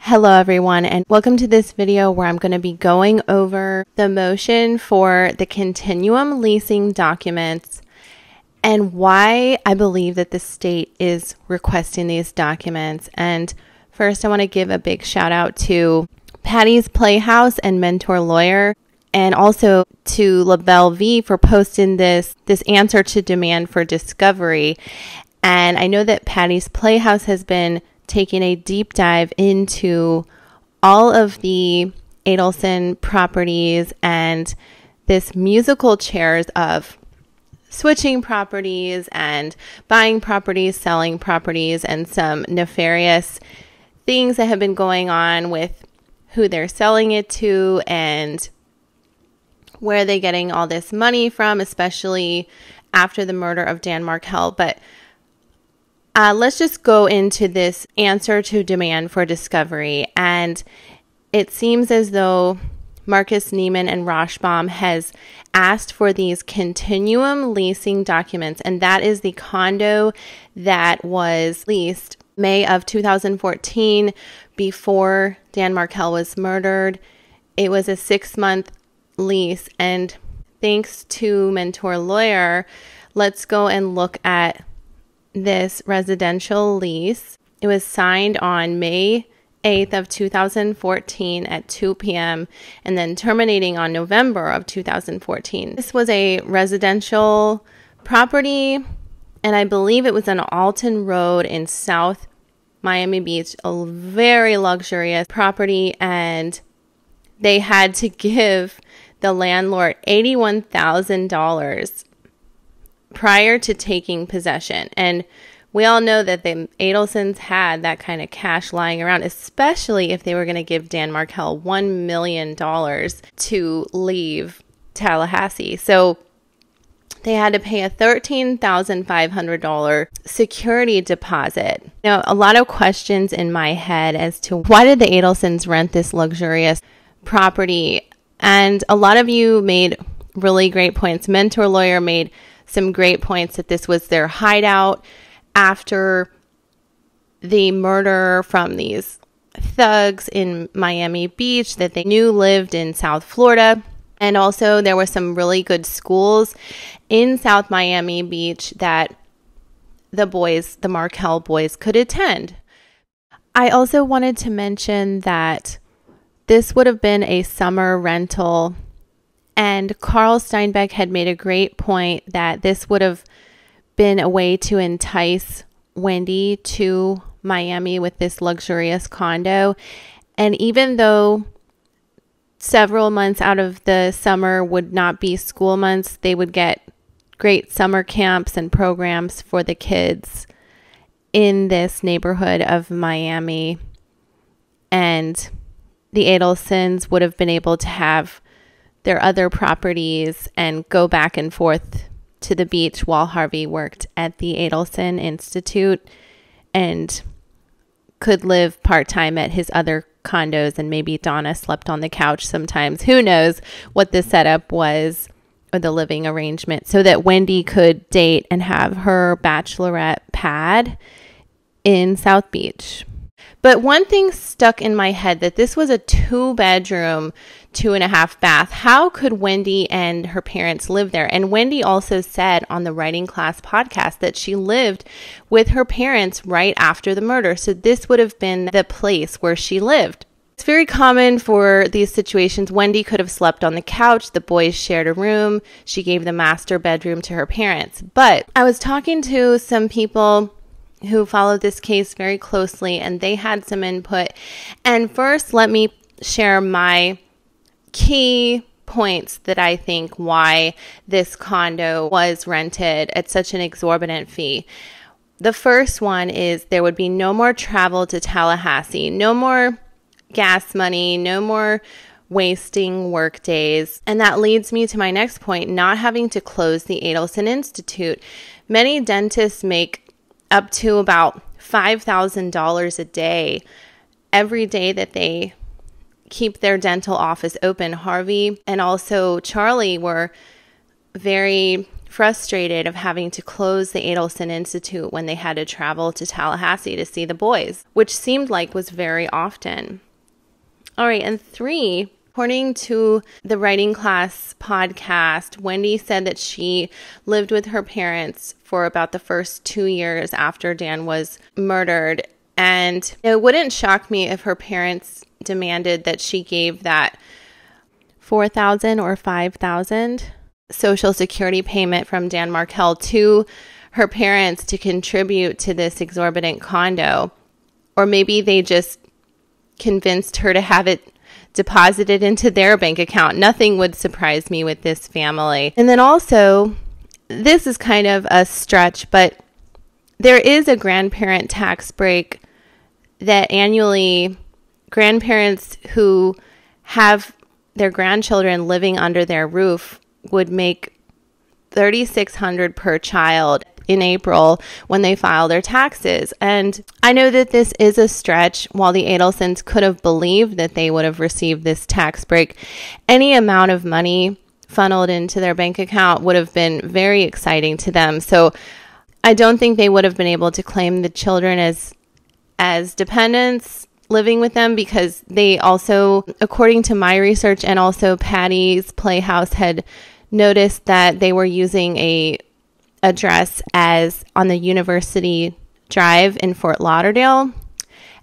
Hello everyone, and welcome to this video where I'm going to be going over the motion for the continuum leasing documents and why I believe that the state is requesting these documents. And first I want to give a big shout out to Patty's Playhouse and Mentor Lawyer, and also to LaBelle V for posting this answer to demand for discovery. And I know that Patty's Playhouse has been taking a deep dive into all of the Adelson properties and this musical chairs of switching properties and buying properties, selling properties, and some nefarious things that have been going on with who they're selling it to and where they're getting all this money from, especially after the murder of Dan Markel. But let's just go into this answer to demand for discovery. And it seems as though Marcus Neiman and Rashbaum has asked for these continuum leasing documents. And that is the condo that was leased May of 2014 before Dan Markel was murdered. It was a 6-month lease. And thanks to Mentor Lawyer, let's go and look at this residential lease. It was signed on May 8th of 2014 at 2 p.m. and then terminating on November of 2014. This was a residential property, and I believe it was on Alton Road in South Miami Beach, a very luxurious property, and they had to give the landlord $81,000 prior to taking possession. And we all know that the Adelsons had that kind of cash lying around, especially if they were going to give Dan Markel $1 million to leave Tallahassee. So they had to pay a $13,500 security deposit. Now, a lot of questions in my head as to why did the Adelsons rent this luxurious property? And a lot of you made really great points. Mentor Lawyer made some great points that this was their hideout after the murder from these thugs in Miami Beach that they knew lived in South Florida. And also there were some really good schools in South Miami Beach that the Markel boys could attend. I also wanted to mention that this would have been a summer rental, and Carl Steinbeck had made a great point that this would have been a way to entice Wendi to Miami with this luxurious condo. And even though several months out of the summer would not be school months, they would get great summer camps and programs for the kids in this neighborhood of Miami. And the Adelsons would have been able to have their other properties and go back and forth to the beach while Harvey worked at the Adelson Institute and could live part-time at his other condos, and maybe Donna slept on the couch sometimes. Who knows what the setup was or the living arrangement, so that Wendi could date and have her bachelorette pad in South Beach. But one thing stuck in my head, that this was a 2-bedroom, 2.5 bath. How could Wendi and her parents live there? And Wendi also said on the Writing Class podcast that she lived with her parents right after the murder. So this would have been the place where she lived. It's very common for these situations. Wendi could have slept on the couch. The boys shared a room. She gave the master bedroom to her parents. But I was talking to some people who followed this case very closely, and they had some input. And first, let me share my key points that I think why this condo was rented at such an exorbitant fee. The first one is there would be no more travel to Tallahassee, no more gas money, no more wasting work days. And that leads me to my next point, not having to close the Adelson Institute. Many dentists make up to about $5,000 a day every day that they keep their dental office open. Harvey and also Charlie were very frustrated of having to close the Adelson Institute when they had to travel to Tallahassee to see the boys, which seemed like was very often. All right, and 3, according to the Writing Class podcast, Wendi said that she lived with her parents for about the first 2 years after Dan was murdered. And it wouldn't shock me if her parents demanded that she gave that $4,000 or $5,000 Social Security payment from Dan Markel to her parents to contribute to this exorbitant condo. Or maybe they just convinced her to have it deposited into their bank account. Nothing would surprise me with this family. And then also, this is kind of a stretch, but there is a grandparent tax break that annually grandparents who have their grandchildren living under their roof would make $3,600 per child in April when they file their taxes. And I know that this is a stretch. While the Adelsons could have believed that they would have received this tax break, any amount of money funneled into their bank account would have been very exciting to them. So I don't think they would have been able to claim the children as dependents living with them, because they also, according to my research and also Patty's Playhouse, had noticed that they were using a address as on the University Drive in Fort Lauderdale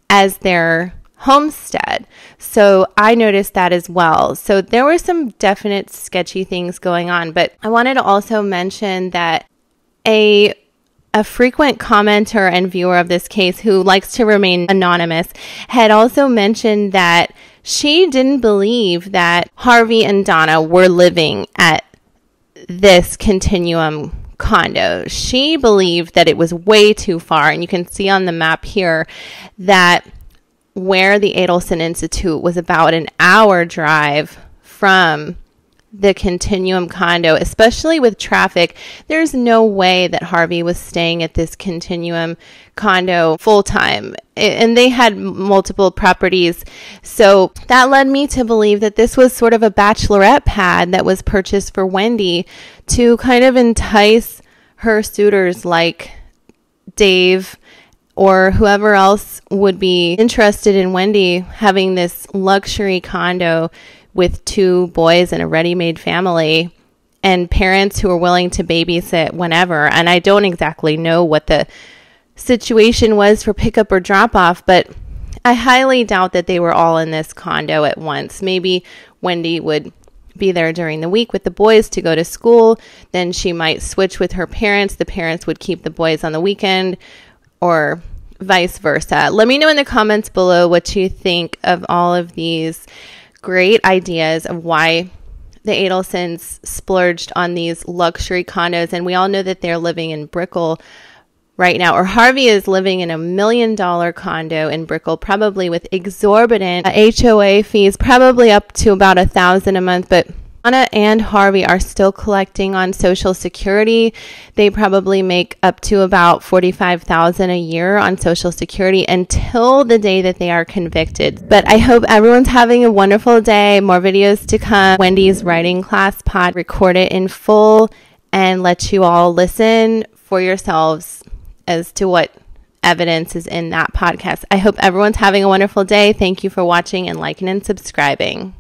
as their homestead. So I noticed that as well. So there were some definite sketchy things going on, but I wanted to also mention that a frequent commenter and viewer of this case, who likes to remain anonymous, had also mentioned that she didn't believe that Harvey and Donna were living at this Continuum condo. She believed that it was way too far. And you can see on the map here that where the Adelson Institute was about an hour drive from the Continuum condo, especially with traffic. There's no way that Harvey was staying at this Continuum condo full time. And they had multiple properties. So that led me to believe that this was sort of a bachelorette pad that was purchased for Wendi to kind of entice her suitors like Dave or whoever else would be interested in Wendi having this luxury condo with 2 boys and a ready-made family and parents who are willing to babysit whenever. And I don't exactly know what the situation was for pickup or drop-off, but I highly doubt that they were all in this condo at once. Maybe Wendi would be there during the week with the boys to go to school. Then she might switch with her parents. The parents would keep the boys on the weekend, or vice versa. Let me know in the comments below what you think of all of these great ideas of why the Adelsons splurged on these luxury condos. And we all know that they're living in Brickell right now, or Harvey is living in $1 million condo in Brickell, probably with exorbitant HOA fees, probably up to about $1,000 a month. But Donna and Harvey are still collecting on Social Security. They probably make up to about $45,000 a year on Social Security until the day that they are convicted. But I hope everyone's having a wonderful day. More videos to come. Wendi's Writing Class pod, record it in full and let you all listen for yourselves as to what evidence is in that podcast. I hope everyone's having a wonderful day. Thank you for watching and liking and subscribing.